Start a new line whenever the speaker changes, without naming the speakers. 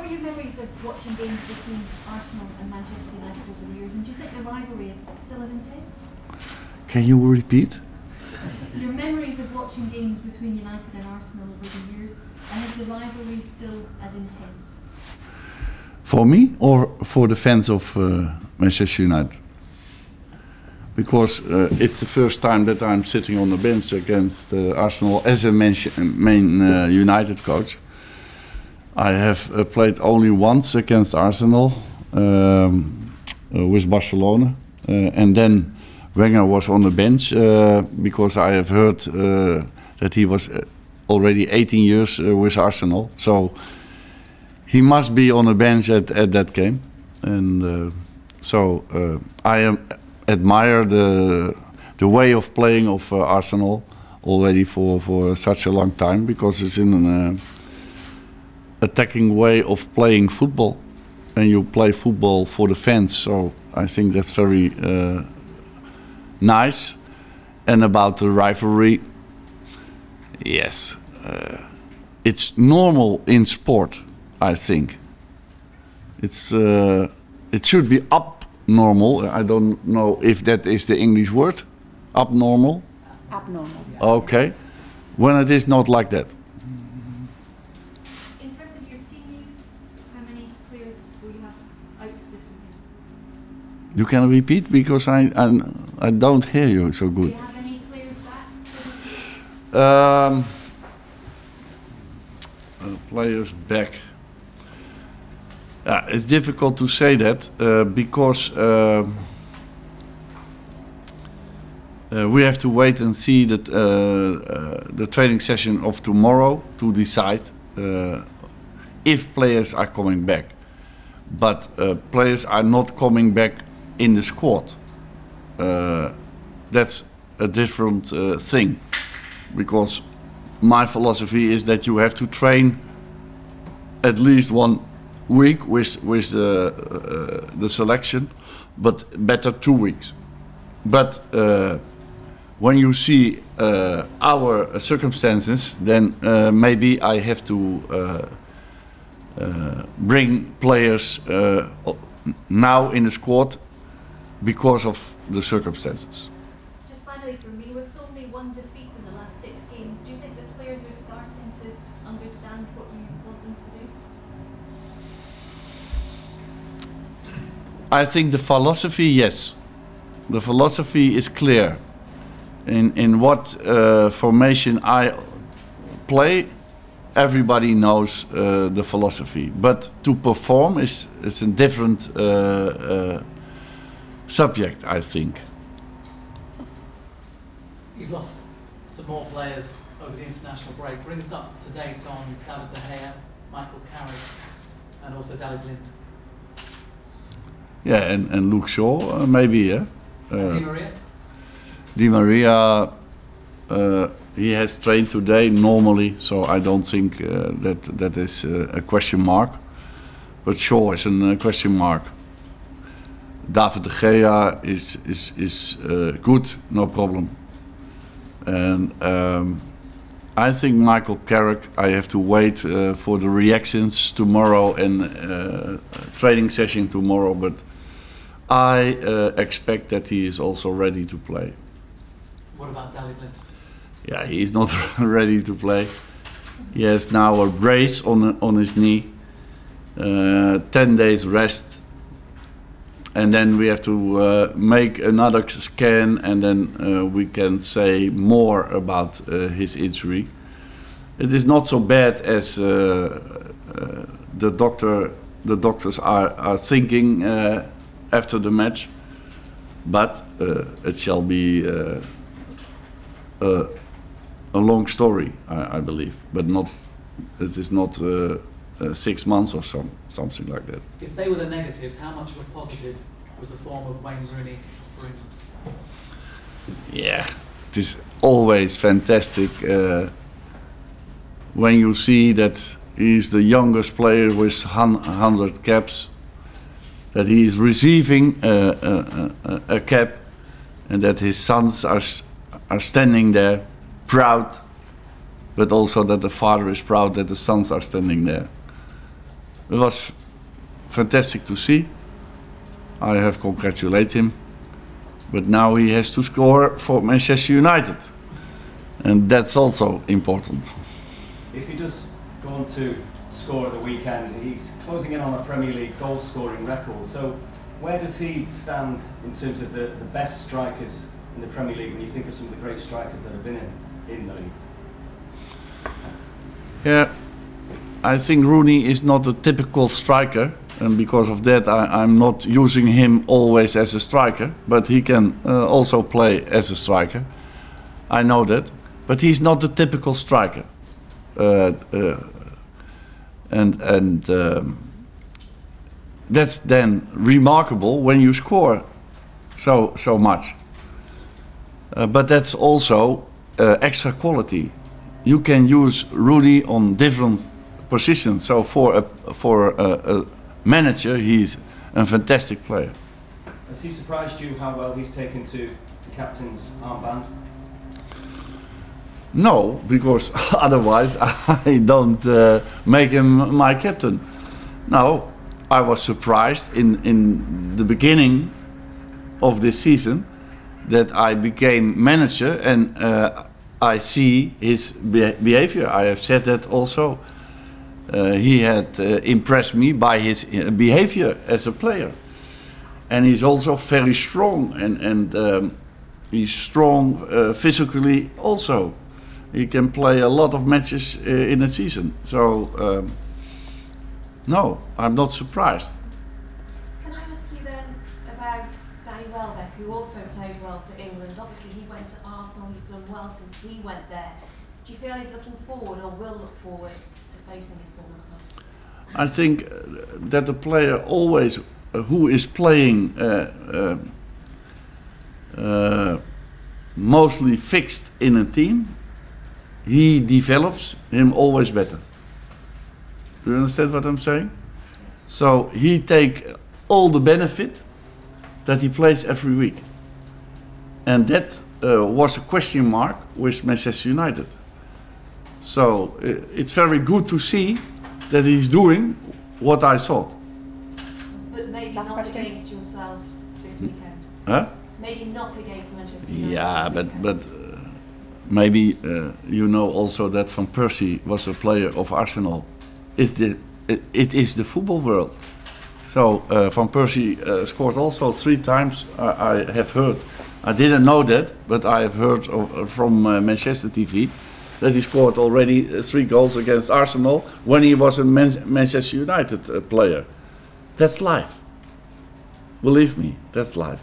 What are your memories of watching games between Arsenal and Manchester United over the years, and do you think the rivalry is still as intense?
Can you repeat?
Your memories of watching games between United and Arsenal over the years, and is the rivalry still as intense?
For me or for the fans of Manchester United? Because it's the first time that I'm sitting on the bench against Arsenal as a main United coach. I have played only once against Arsenal with Barcelona, and then Wenger was on the bench because I have heard that he was already 18 years with Arsenal. So he must be on the bench at that game, and so I admire the way of playing of Arsenal already for such a long time, because it's in an attacking way of playing football, and you play football for the fans. So I think that's very nice. And about the rivalry, yes, it's normal in sport. I think it should be abnormal. I don't know if that is the English word, abnormal.
Abnormal.
Okay, when it is not like that.
In terms of your team news, how many players will you have out this weekend?
You can repeat, because I don't hear you so good.
Do you have any players back for this week?
Players back. It's difficult to say that because we have to wait and see that the training session of tomorrow to decide if players are coming back. But players are not coming back in the squad. That's a different thing, because my philosophy is that you have to train at least 1 week with the selection, but better 2 weeks. But when you see our circumstances, then maybe I have to bring players now in the squad because of the circumstances.
Just finally from me, with only 1 defeat in the last 6 games, do you think the players are starting to understand what you want them to do?
I think the philosophy, yes. The philosophy is clear. In what formation I play, everybody knows the philosophy. But to perform is a different subject, I think.
You've lost some more players over the international break. Bring us up to date on David De Gea, Michael Carrick, and also Daley Blind.
Yeah, and Luke Shaw, maybe, yeah.
Di Maria?
Di Maria, he has trained today normally, so I don't think that is a question mark. But Shaw is a question mark. David De Gea is good, no problem. And I think Michael Carrick, I have to wait for the reactions tomorrow and training session tomorrow, but I expect that he is also ready to play.
What about Daley Blind?
Yeah, he is not ready to play. He has now a brace on his knee, 10 days rest, and then we have to make another scan, and then we can say more about his injury. It is not so bad as the doctors are thinking after the match, but it shall be a long story, I believe, but not. It is not 6 months or something like that.
If they were the negatives, how much of a positive was the form of Wayne Rooney for England?
Yeah, it is always fantastic when you see that he's the youngest player with 100 caps, that he is receiving a cap, and that his sons are standing there proud, but also that the father is proud that the sons are standing there. It was fantastic to see. I have congratulated him. But now he has to score for Manchester United. And that's also important.
If he does go on to score at the weekend, he's closing in on a Premier League goal scoring record. So where does he stand in terms of the best strikers in the Premier League when you think of some of the great strikers that have been in the league?
Yeah, I think Rooney is not a typical striker, and because of that I'm not using him always as a striker, but he can also play as a striker. I know that, but he's not a typical striker. That's then remarkable when you score so much. But that's also extra quality. You can use Rooney on different positions. So for a manager, he's a fantastic player.
Has he surprised you how well he's taken to the captain's armband?
No, because otherwise I don't make him my captain. No, I was surprised in the beginning of this season that I became manager, and I see his behavior. I have said that also. He had impressed me by his behavior as a player. And he's also very strong, and he's strong physically also. He can play a lot of matches in a season. So, no, I'm not surprised.
Can I ask you then about Danny Welbeck, who also played well for England? Obviously he went to Arsenal, he's done well since he went there. Do you feel he's looking forward, or will look forward, to facing his former club?
I think that the player always who is playing mostly fixed in a team, he develops him always better. Do you understand what I'm saying? So he take all the benefit that he plays every week. And that was a question mark with Manchester United. So it's very good to see that he's doing what I thought.
But maybe not against yourself this weekend.
Huh?
Maybe not against Manchester United.
Yeah, but maybe you know also that Van Persie was a player of Arsenal. It is the football world. So Van Persie scored also 3 times. I have heard. I didn't know that, but I have heard from Manchester TV that he scored already 3 goals against Arsenal when he was a Manchester United player. That's life. Believe me, that's life.